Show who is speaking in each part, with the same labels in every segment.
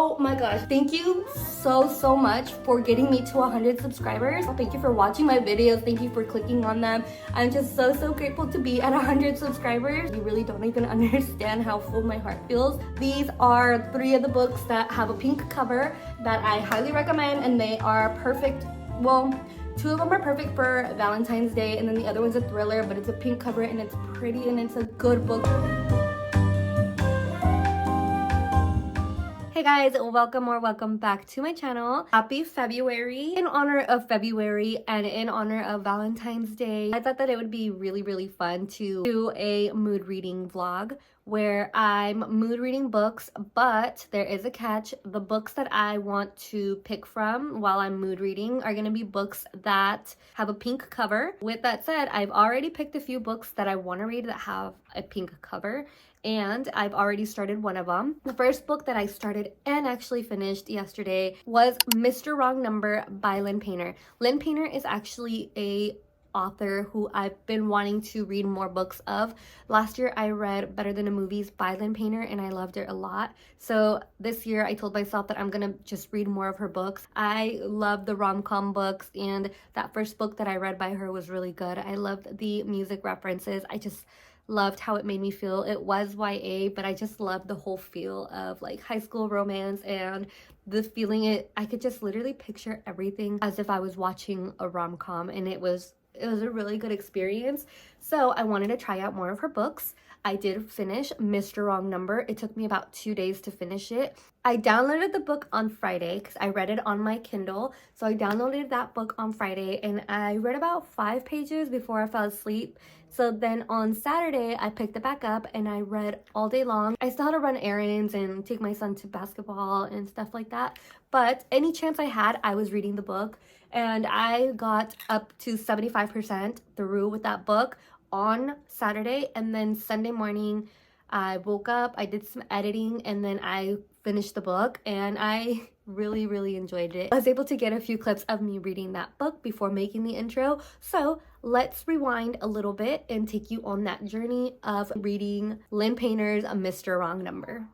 Speaker 1: Oh my gosh, thank you so much for getting me to 100 subscribers. Thank you for watching my videos. Thank you for clicking on them. I'm just so grateful to be at 100 subscribers. You really don't even understand how full my heart feels. These are 3 of the books that have a pink cover that I highly recommend, and they are perfect. Well, 2 of them are perfect for Valentine's Day, and then the other one's a thriller, but it's a pink cover and it's pretty and it's a good book. Hey guys, welcome back to my channel. Happy February. In honor of February and in honor of Valentine's Day, I thought that it would be really fun to do a mood reading vlog where I'm mood reading books, but there is a catch. The books that I want to pick from while I'm mood reading are gonna be books that have a pink cover. With that said, I've already picked a few books that I want to read that have a pink cover, and I've already started one of them. The first book that I started and actually finished yesterday was Mr. Wrong Number by Lynn Painter. Lynn Painter is actually a author who I've been wanting to read more books of. Last year I read Better Than the Movies by Lynn Painter and I loved it a lot. So this year I told myself that I'm gonna just read more of her books. I love the rom-com books, and that first book that I read by her was really good. I loved the music references. I just loved how it made me feel. It was YA, but I just loved the whole feel of like high school romance and the feeling I could just literally picture everything as if I was watching a rom-com, and it was a really good experience. So I wanted to try out more of her books. I did finish Mr. Wrong Number. It took me about 2 days to finish it. I downloaded the book on Friday because I read it on my Kindle. So I downloaded that book on Friday and I read about 5 pages before I fell asleep. So then on Saturday, I picked it back up and I read all day long. I still had to run errands and take my son to basketball and stuff like that. But any chance I had, I was reading the book. And I got up to 75% through with that book on Saturday. And then Sunday morning, I woke up, I did some editing, and then I finished the book. And I really enjoyed it. I was able to get a few clips of me reading that book before making the intro. So let's rewind a little bit and take you on that journey of reading Lynn Painter's Mr. Wrong Number.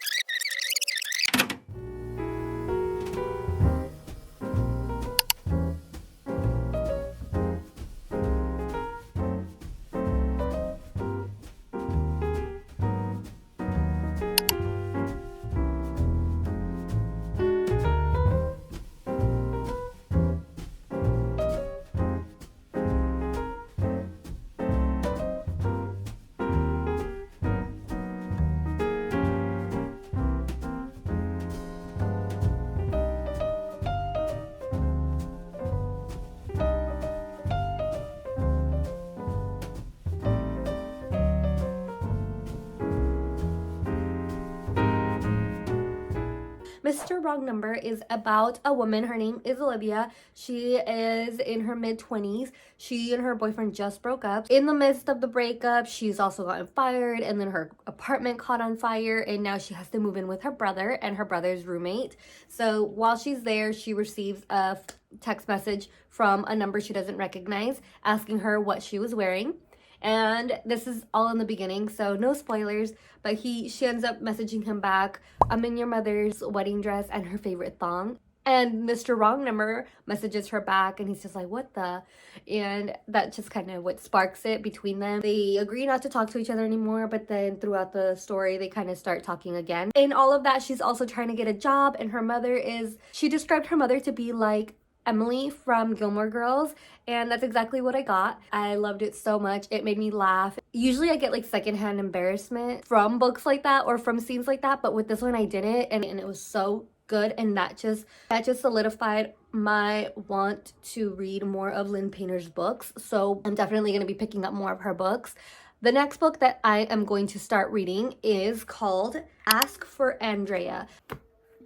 Speaker 1: Mr. Wrong Number is about a woman. Her name is Olivia. She is in her mid-20s. She and her boyfriend just broke up. In the midst of the breakup, she's also gotten fired, and then her apartment caught on fire, and now she has to move in with her brother and her brother's roommate. So while she's there, she receives a text message from a number she doesn't recognize asking her what she was wearing. And this is all in the beginning, so no spoilers, but she ends up messaging him back, I'm in your mother's wedding dress and her favorite thong. And Mr. Wrong Number messages her back, and he's just like, what the? And that's just kind of what sparks it between them. They agree not to talk to each other anymore, but then throughout the story, they kind of start talking again. In all of that, she's also trying to get a job, and she described her mother to be like Emily from Gilmore Girls, and that's exactly what I got. I loved it so much. It made me laugh. Usually I get like secondhand embarrassment from books like that or from scenes like that, but with this one I didn't, and it was so good, and that just solidified my want to read more of Lynn Painter's books. So I'm definitely going to be picking up more of her books. The next book that I am going to start reading is called Ask for Andrea.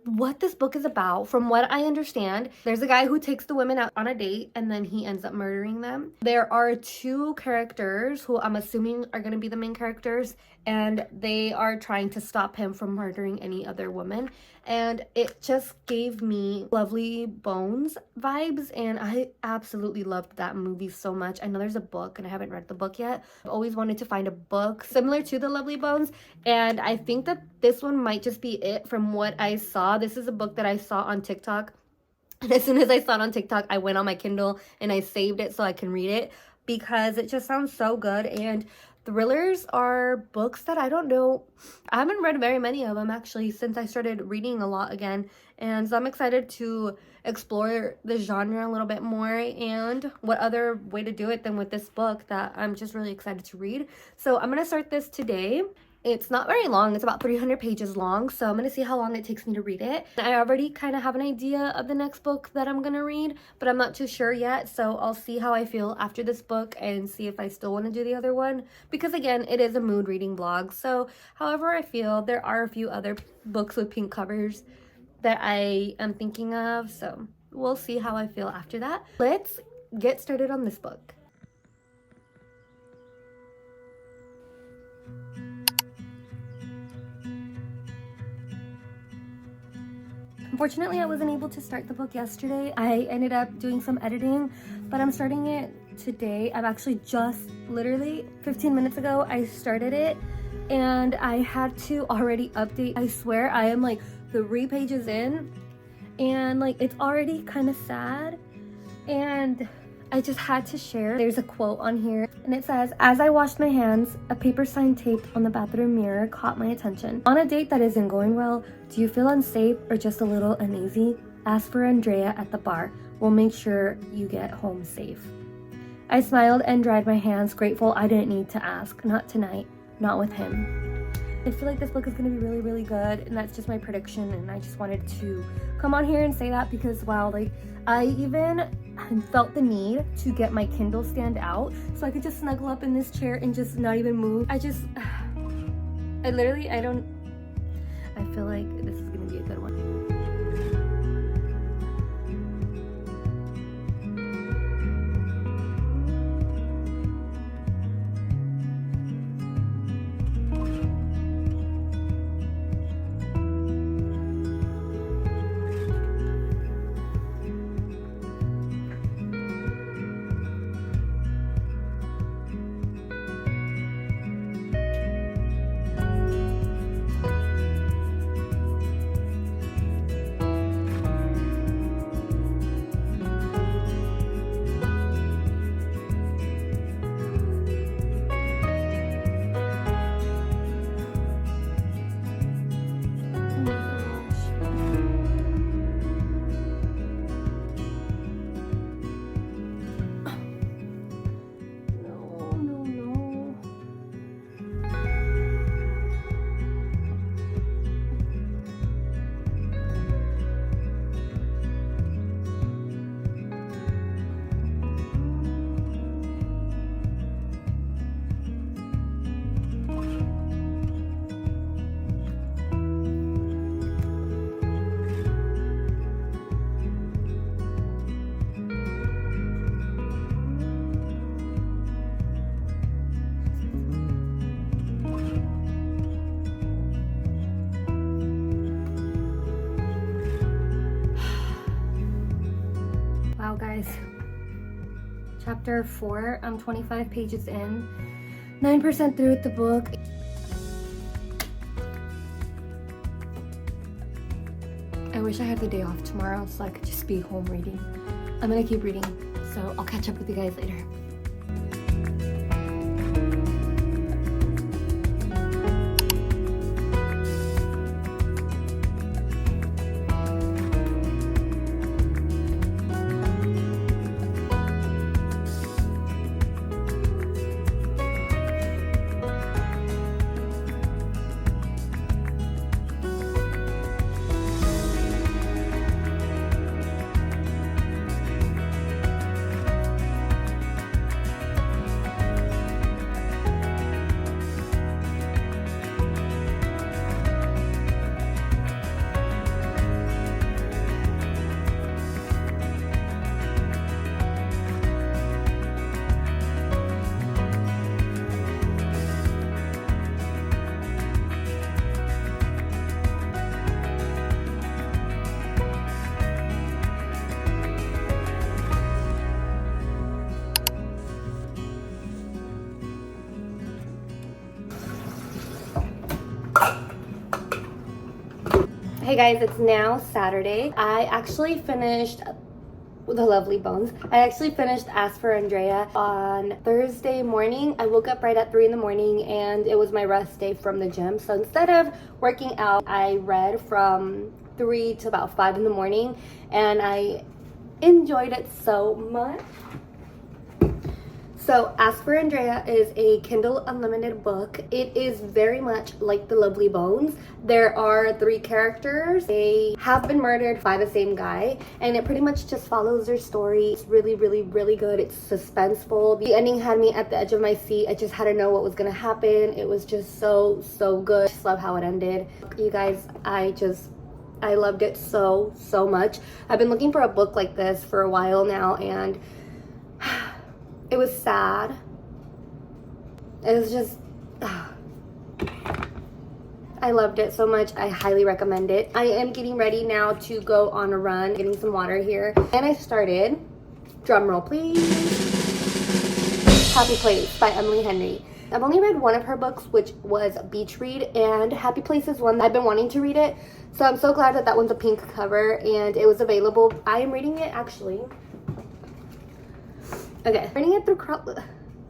Speaker 1: What this book is about, from what I understand, there's a guy who takes the women out on a date and then he ends up murdering them. There are 2 characters who I'm assuming are going to be the main characters, and they are trying to stop him from murdering any other woman. and it just gave me Lovely Bones vibes, and I absolutely loved that movie so much. I know there's a book and I haven't read the book yet. I've always wanted to find a book similar to the Lovely Bones, and I think that this one might just be it from what I saw. This is a book that I saw on TikTok, and as soon as I saw it on TikTok, I went on my Kindle and I saved it so I can read it because it just sounds so good. And thrillers are books that I don't know, I haven't read very many of them actually since I started reading a lot again. And so I'm excited to explore the genre a little bit more, and what other way to do it than with this book that I'm just really excited to read. So I'm going to start this today. It's not very long. It's about 300 pages long, so I'm going to see how long it takes me to read it. I already kind of have an idea of the next book that I'm going to read, but I'm not too sure yet, so I'll see how I feel after this book and see if I still want to do the other one, because again, it is a mood reading vlog. So however I feel, there are a few other books with pink covers that I am thinking of, so we'll see how I feel after that. Let's get started on this book. Unfortunately, I wasn't able to start the book yesterday. I ended up doing some editing, but I'm starting it today. I've actually just literally 15 minutes ago, I started it, and I had to already update. I swear I am like 3 pages in, and like it's already kind of sad, and I just had to share. There's a quote on here, and it says, "As I washed my hands, a paper sign taped on the bathroom mirror caught my attention. On a date that isn't going well, do you feel unsafe or just a little uneasy? Ask for Andrea at the bar. We'll make sure you get home safe." I smiled and dried my hands, grateful I didn't need to ask. Not tonight, not with him. I feel like this book is going to be really, really good, and that's just my prediction, and I just wanted to come on here and say that because, wow, like, I even felt the need to get my Kindle stand out so I could just snuggle up in this chair and just not even move. I feel like this is going to be a good one. Wow, guys. Chapter 4, I'm 25 pages in, 9% through with the book. I wish I had the day off tomorrow so I could just be home reading. I'm gonna keep reading, so I'll catch up with you guys later. Hey guys, it's now Saturday. I actually finished The Lovely Bones. I actually finished Ask for Andrea on Thursday morning. I woke up right at 3 in the morning and it was my rest day from the gym. So instead of working out, I read from 3 to about 5 in the morning and I enjoyed it so much. So Ask for Andrea is a Kindle Unlimited book. It is very much like The Lovely Bones. There are 3 characters. They have been murdered by the same guy, and it pretty much just follows their story. It's really, really, really good. It's suspenseful. The ending had me at the edge of my seat. I just had to know what was gonna happen. It was just so, so good. I just love how it ended. You guys, I loved it so, so much. I've been looking for a book like this for a while now, and it was sad. It was just, I loved it so much. I highly recommend it. I am getting ready now to go on a run, getting some water here. And I started, drum roll please, Happy Place by Emily Henry. I've only read one of her books, which was Beach Read, and Happy Place is one I've been wanting to read it. So I'm so glad that that one's a pink cover and it was available. I am reading it actually. Okay, reading it through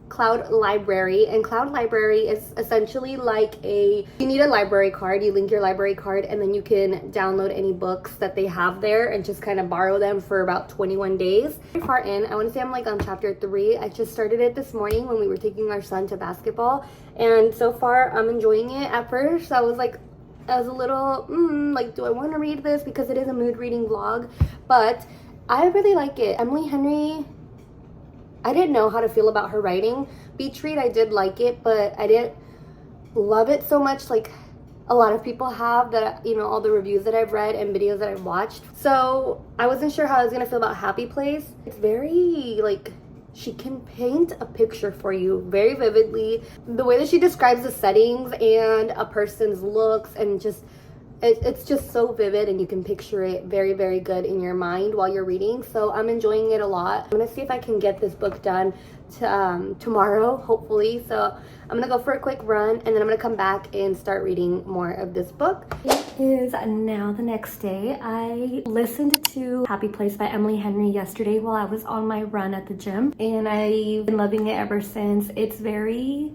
Speaker 1: Cloud Library, and Cloud Library is essentially like you need a library card. You link your library card and then you can download any books that they have there and just kind of borrow them for about 21 days. Very far in, I want to say I'm like on chapter 3. I just started it this morning when we were taking our son to basketball, and so far I'm enjoying it. At first I was a little like, do I want to read this, because it is a mood reading vlog, but I really like it. Emily Henry, I didn't know how to feel about her writing. Beach Read, I did like it, but I didn't love it so much like a lot of people have, that, you know, all the reviews that I've read and videos that I've watched. So I wasn't sure how I was gonna feel about Happy Place. It's very, like, she can paint a picture for you very vividly. The way that she describes the settings and a person's looks, and just it's just so vivid, and you can picture it very, very good in your mind while you're reading. So I'm enjoying it a lot. I'm gonna see if I can get this book done tomorrow, hopefully. So I'm gonna go for a quick run, and then I'm gonna come back and start reading more of this book. It is now the next day. I listened to Happy Place by Emily Henry yesterday while I was on my run at the gym, and I've been loving it ever since. It's very,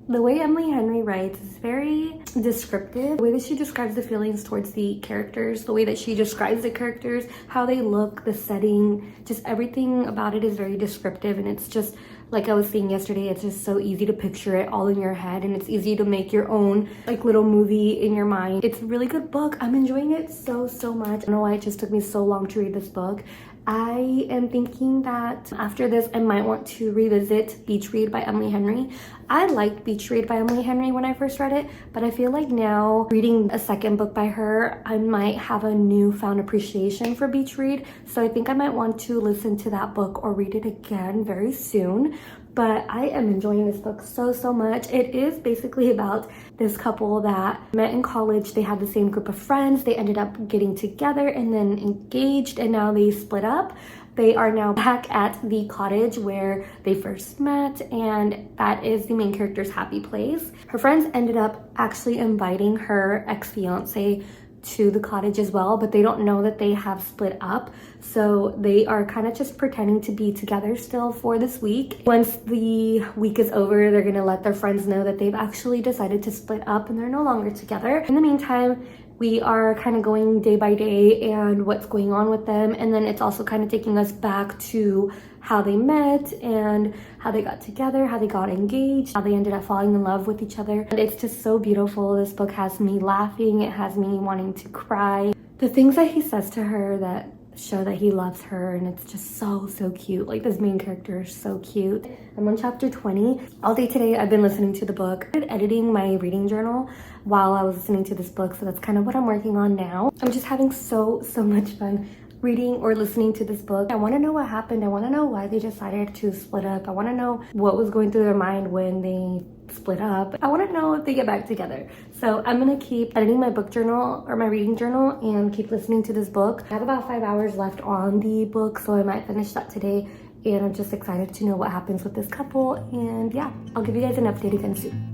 Speaker 1: the way Emily Henry writes is very descriptive. The way that she describes the feelings towards the characters, the way that she describes the characters, how they look, the setting, just everything about it is very descriptive. And it's just, like I was saying yesterday, it's just so easy to picture it all in your head, and it's easy to make your own like little movie in your mind. It's a really good book. I'm enjoying it so, so much. I don't know why it just took me so long to read this book. I am thinking that after this, I might want to revisit Beach Read by Emily Henry. I liked Beach Read by Emily Henry when I first read it, but I feel like now reading a second book by her, I might have a newfound appreciation for Beach Read. So I think I might want to listen to that book or read it again very soon. But I am enjoying this book so, so much. It is basically about this couple that met in college. They had the same group of friends. They ended up getting together and then engaged, and now they split up. They are now back at the cottage where they first met, and that is the main character's happy place. Her friends ended up actually inviting her ex-fiance to the cottage as well, but they don't know that they have split up. So they are kind of just pretending to be together still for this week. Once the week is over, they're gonna let their friends know that they've actually decided to split up and they're no longer together. In the meantime, we are kind of going day by day and what's going on with them, and then it's also kind of taking us back to how they met and how they got together, how they got engaged, how they ended up falling in love with each other. And it's just so beautiful. This book has me laughing. It has me wanting to cry. The things that he says to her that show that he loves her, and it's just so, so cute. Like, this main character is so cute. I'm on chapter 20. All day today I've been listening to the book. I started editing my reading journal while I was listening to this book, so that's kind of what I'm working on now. I'm just having so, so much fun reading or listening to this book. I want to know what happened. I want to know why they decided to split up. I want to know what was going through their mind when they split up. I want to know if they get back together. So I'm gonna keep editing my book journal or my reading journal and keep listening to this book. I have about 5 hours left on the book, so I might finish that today, and I'm just excited to know what happens with this couple. And yeah, I'll give you guys an update again soon.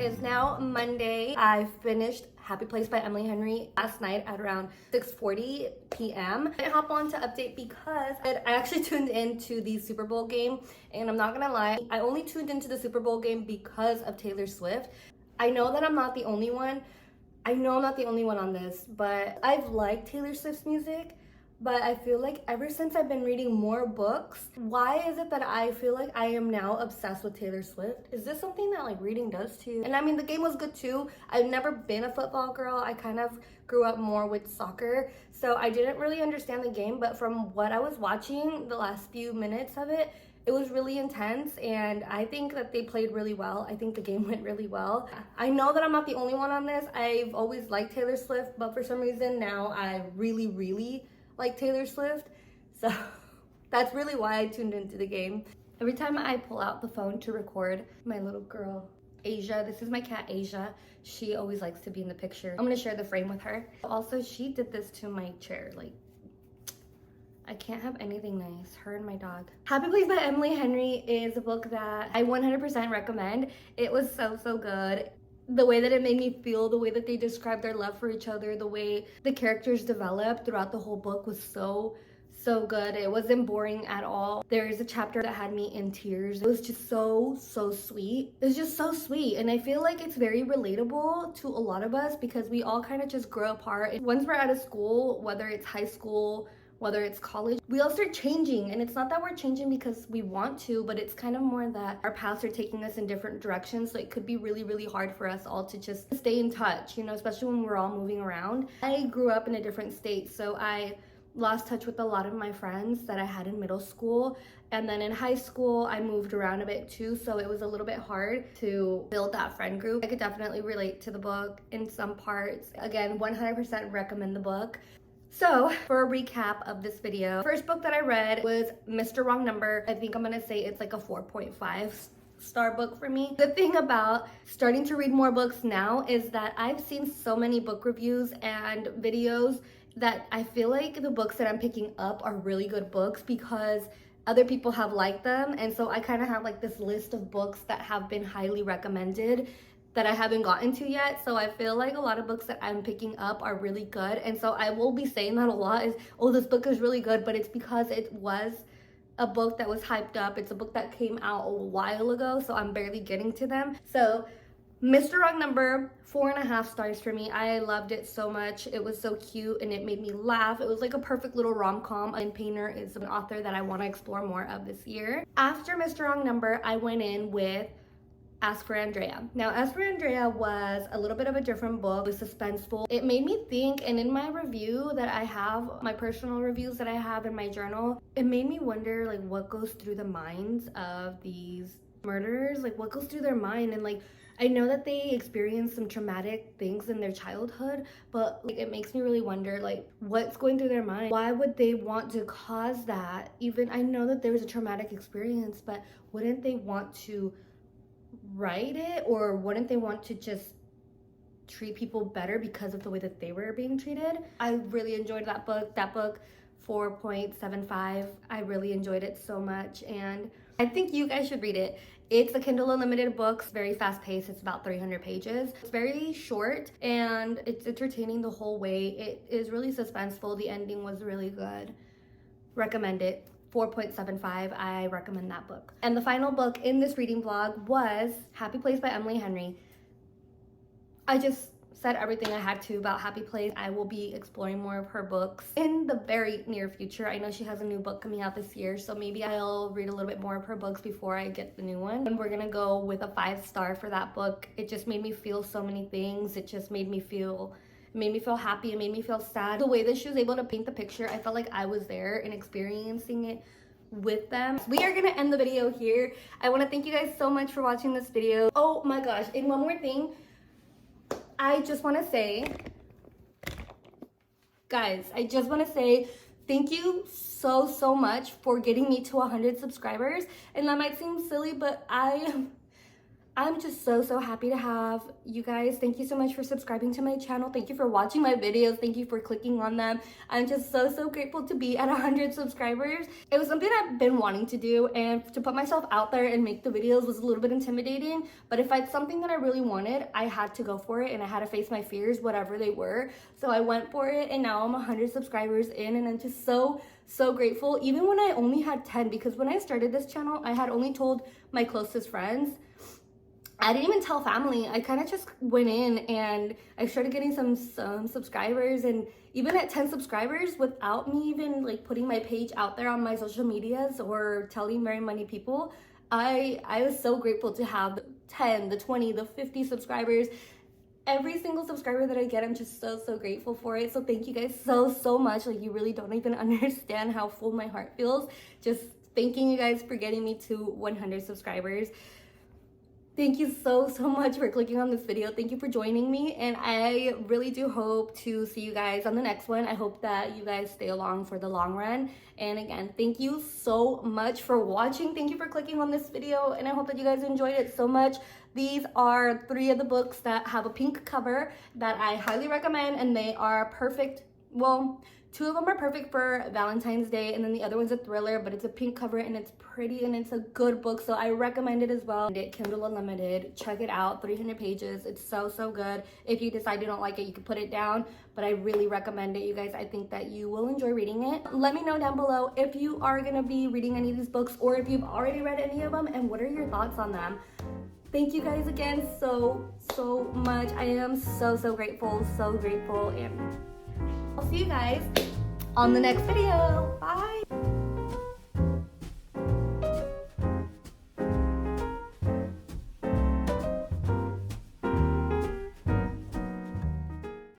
Speaker 1: is now Monday. I finished Happy Place by Emily Henry last night at around 6:40 p.m. I hop on to update because I actually tuned into the Super Bowl game, and I'm not gonna lie, I only tuned into the Super Bowl game because of Taylor Swift. I know that I'm not the only one. I know I'm not the only one on this, but I've liked Taylor Swift's music. But I feel like ever since I've been reading more books, why is it that I feel like I am now obsessed with Taylor Swift? Is this something that like reading does to you? And I mean, the game was good too. I've never been a football girl. I kind of grew up more with soccer. So I didn't really understand the game, but from what I was watching, the last few minutes of it, it was really intense, and I think that they played really well. I think the game went really well. I know that I'm not the only one on this. I've always liked Taylor Swift, but for some reason now I really like Taylor Swift. So that's really why I tuned into the game. Every time I pull out the phone to record, my little girl, Asia, this is my cat Asia, she always likes to be in the picture. I'm gonna share the frame with her. Also, she did this to my chair. Like, I can't have anything nice, her and my dog. Happy Place by Emily Henry is a book that I 100% recommend. It was so good. The way that it made me feel, the way that they described their love for each other, the way the characters developed throughout the whole book was so good. It wasn't boring at all. There is a chapter that had me in tears. It was just so sweet. It was just so sweet, and I feel like it's very relatable to a lot of us because we all kind of just grow apart. And once we're out of school, whether it's high school, whether it's college, we all start changing, and it's not that we're changing because we want to, but it's kind of more that our paths are taking us in different directions, so it could be really hard for us all to just stay in touch, you know, especially when we're all moving around. I grew up in a different state, so I lost touch with a lot of my friends that I had in middle school, and then in high school I moved around a bit too, so it was a little bit hard to build that friend group. I could definitely relate to the book in some parts. Again, 100% recommend the book. So, for a recap of this video, first book that I read was Mr. Wrong Number. I think I'm gonna say it's like a 4.5 star book for me. The thing about starting to read more books now is that I've seen so many book reviews and videos that I feel like the books that I'm picking up are really good books because other people have liked them, and so I kind of have like this list of books that have been highly recommended that I haven't gotten to yet. So I feel like a lot of books that I'm picking up are really good, and so I will be saying that a lot is, oh, this book is really good, but it's because it was a book that was hyped up. It's a book that came out a while ago, so I'm barely getting to them. So Mr. Wrong Number, 4.5 stars for me. I loved it so much. It was so cute and it made me laugh. It was like a perfect little rom-com, and Painter is an author that I want to explore more of this year. After Mr. Wrong Number, I went in with Ask for Andrea. Now, Ask for Andrea was a little bit of a different book. It was suspenseful. It made me think, and in my review that I have, my personal reviews that I have in my journal, it made me wonder like what goes through the minds of these murderers, like what goes through their mind. And like, I know that they experienced some traumatic things in their childhood, but like, it makes me really wonder like what's going through their mind. Why would they want to cause that? Even I know that there was a traumatic experience, but wouldn't they want to write it, or wouldn't they want to just treat people better because of the way that they were being treated? I really enjoyed that book. 4.75. I really enjoyed it so much, and I think you guys should read it. It's a Kindle Unlimited book, very fast paced. It's about 300 pages. It's very short and it's entertaining the whole way. It is really suspenseful. The ending was really good. Recommend it. 4.75. I recommend that book. And the final book in this reading vlog was Happy Place by Emily Henry. I just said everything I had to about Happy Place. I will be exploring more of her books in the very near future. I know she has a new book coming out this year, so maybe I'll read a little bit more of her books before I get the new one. And we're gonna go with a 5-star for that book. It just made me feel so many things. It just made me feel happy. It made me feel sad. The way that she was able to paint the picture, I felt like I was there and experiencing it with them. We are gonna end the video here. I want to thank you guys so much for watching this video. Oh my gosh, and one more thing. I just want to say, guys, thank you so much for getting me to 100 subscribers. And that might seem silly, but I I'm just so happy to have you guys. Thank you so much for subscribing to my channel. Thank you for watching my videos. Thank you for clicking on them. I'm just so grateful to be at 100 subscribers. It was something I've been wanting to do, and to put myself out there and make the videos was a little bit intimidating, but if it's something that I really wanted, I had to go for it, and I had to face my fears, whatever they were. So I went for it, and now I'm 100 subscribers in, and I'm just so grateful, even when I only had 10, because when I started this channel, I had only told my closest friends. I didn't even tell family. I kind of just went in and I started getting some subscribers, and even at 10 subscribers, without me even like putting my page out there on my social medias or telling very many people, I was so grateful to have the 10, the 20, the 50 subscribers. Every single subscriber that I get, I'm just so grateful for it. So thank you guys so much. Like, you really don't even understand how full my heart feels just thanking you guys for getting me to 100 subscribers. Thank you so much for clicking on this video. Thank you for joining me, and I really do hope to see you guys on the next one. I hope that you guys stay along for the long run. And again, thank you so much for watching. Thank you for clicking on this video, and I hope that you guys enjoyed it so much. These are 3 of the books that have a pink cover that I highly recommend, and they are perfect. Well, 2 of them are perfect for Valentine's Day, and then the other one's a thriller, but it's a pink cover and it's pretty and it's a good book, so I recommend it as well. Kindle Unlimited, check it out, 300 pages. It's so good. If you decide you don't like it, you can put it down, but I really recommend it, you guys. I think that you will enjoy reading it. Let me know down below if you are gonna be reading any of these books, or if you've already read any of them, and what are your thoughts on them. Thank you guys again so much. I am so grateful, and I'll see you guys on the next video. Bye.